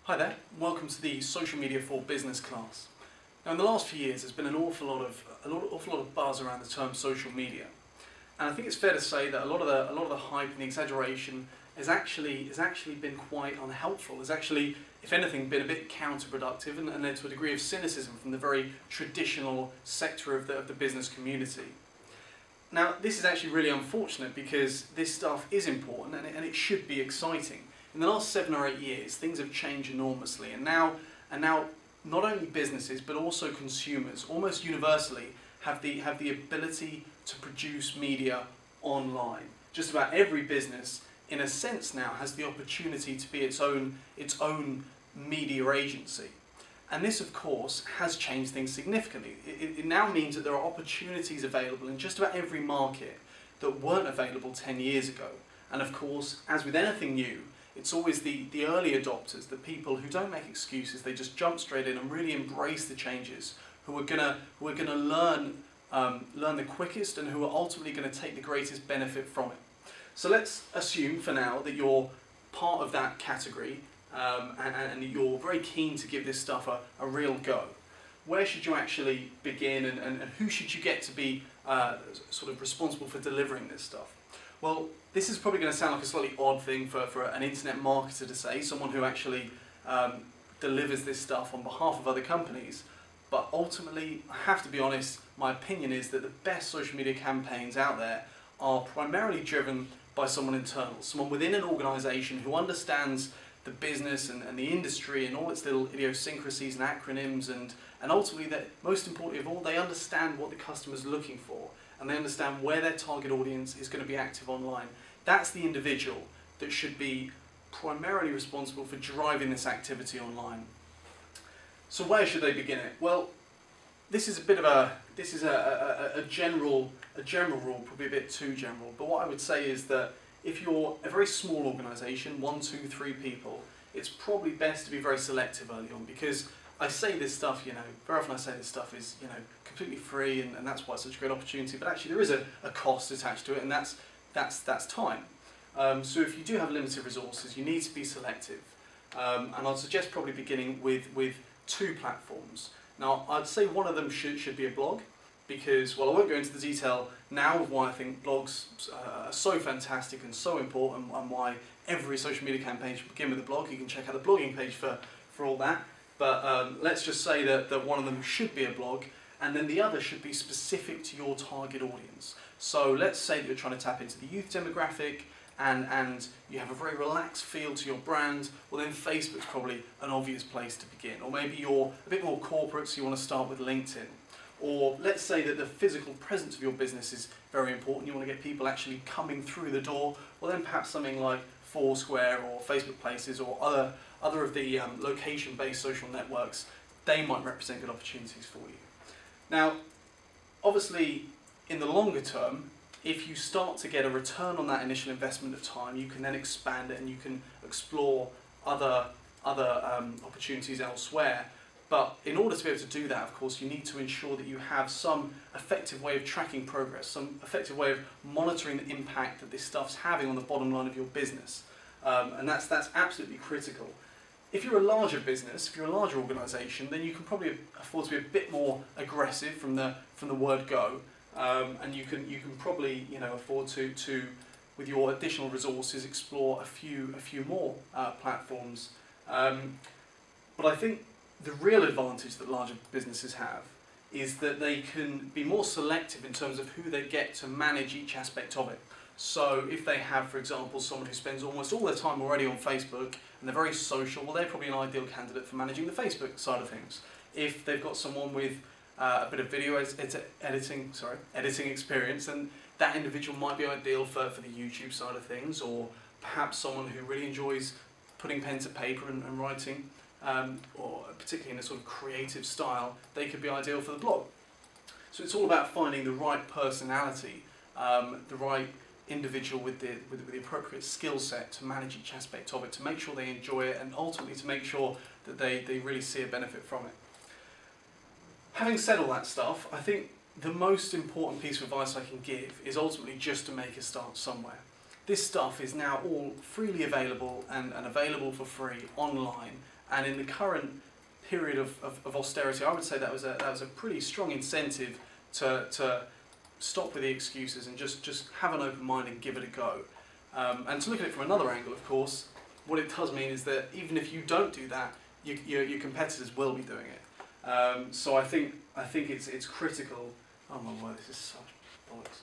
Hi there, welcome to the Social Media for Business class. Now in the last few years there's been an awful lot of buzz around the term social media. And I think it's fair to say that a lot of the hype and the exaggeration has actually been quite unhelpful. Has actually, if anything, been a bit counterproductive and led to a degree of cynicism from the very traditional sector of the business community. Now this is actually really unfortunate because this stuff is important and it should be exciting. In the last 7 or 8 years, things have changed enormously, and now not only businesses but also consumers, almost universally, have the ability to produce media online. Just about every business, in a sense, now has the opportunity to be its own media agency, and this, of course, has changed things significantly. It now means that there are opportunities available in just about every market that weren't available 10 years ago. And of course, as with anything new, it's always the early adopters, the people who don't make excuses, they just jump straight in and really embrace the changes, who are gonna learn the quickest and who are ultimately going to take the greatest benefit from it. So let's assume for now that you're part of that category and you're very keen to give this stuff a real go. Where should you actually begin, and who should you get to be sort of responsible for delivering this stuff? Well, this is probably going to sound like a slightly odd thing for an internet marketer to say, someone who actually delivers this stuff on behalf of other companies. But ultimately, I have to be honest, my opinion is that the best social media campaigns out there are primarily driven by someone internal, someone within an organisation who understands the business and the industry and all its little idiosyncrasies and acronyms, and ultimately, that most importantly of all, they understand what the customer's looking for, and they understand where their target audience is going to be active online. That's the individual that should be primarily responsible for driving this activity online. So where should they begin it? Well, this is a general rule, probably a bit too general, but what I would say is that if you're a very small organisation, 1, 2, 3 people, it's probably best to be very selective early on, because I say this stuff, very often I say this stuff is, completely free, and that's why it's such a great opportunity, but actually there is a cost attached to it, and that's time. So if you do have limited resources, you need to be selective, and I'd suggest probably beginning with 2 platforms. Now, I'd say one of them should be a blog, because, well, I won't go into the detail now of why I think blogs are so fantastic and so important, and why every social media campaign should begin with a blog. You can check out the blogging page for all that. But let's just say that one of them should be a blog, and then the other should be specific to your target audience. So let's say that you're trying to tap into the youth demographic, and you have a very relaxed feel to your brand. Well, then Facebook's probably an obvious place to begin. Or maybe you're a bit more corporate, so you want to start with LinkedIn. Or let's say that the physical presence of your business is very important. You want to get people actually coming through the door. Well, then perhaps something like Foursquare or Facebook Places or other of the location-based social networks, they might represent good opportunities for you. Now, obviously, in the longer term, if you start to get a return on that initial investment of time, you can then expand it and you can explore other opportunities elsewhere. But in order to be able to do that, of course, you need to ensure that you have some effective way of tracking progress, some effective way of monitoring the impact that this stuff's having on the bottom line of your business. And that's absolutely critical. If you're a larger business, if you're a larger organisation, then you can probably afford to be a bit more aggressive from the word go. And you can probably afford to with your additional resources explore a few more platforms. But I think the real advantage that larger businesses have is that they can be more selective in terms of who they get to manage each aspect of it. So if they have, for example, someone who spends almost all their time already on Facebook and they're very social, well, they're probably an ideal candidate for managing the Facebook side of things. If they've got someone with a bit of video editing experience, and that individual might be ideal for the YouTube side of things, or perhaps someone who really enjoys putting pen to paper and writing, or particularly in a sort of creative style, they could be ideal for the blog. So it's all about finding the right personality, the right individual with the appropriate skill set to manage each aspect of it, to make sure they enjoy it, and ultimately to make sure that they really see a benefit from it. Having said all that stuff, I think the most important piece of advice I can give is ultimately just to make a start somewhere. This stuff is now all freely available and available for free online, And in the current period of austerity, I would say that was a pretty strong incentive to stop with the excuses and just have an open mind and give it a go. And to look at it from another angle, of course, what it does mean is that even if you don't do that, your competitors will be doing it. So I think it's critical. Oh my word, this is such bollocks.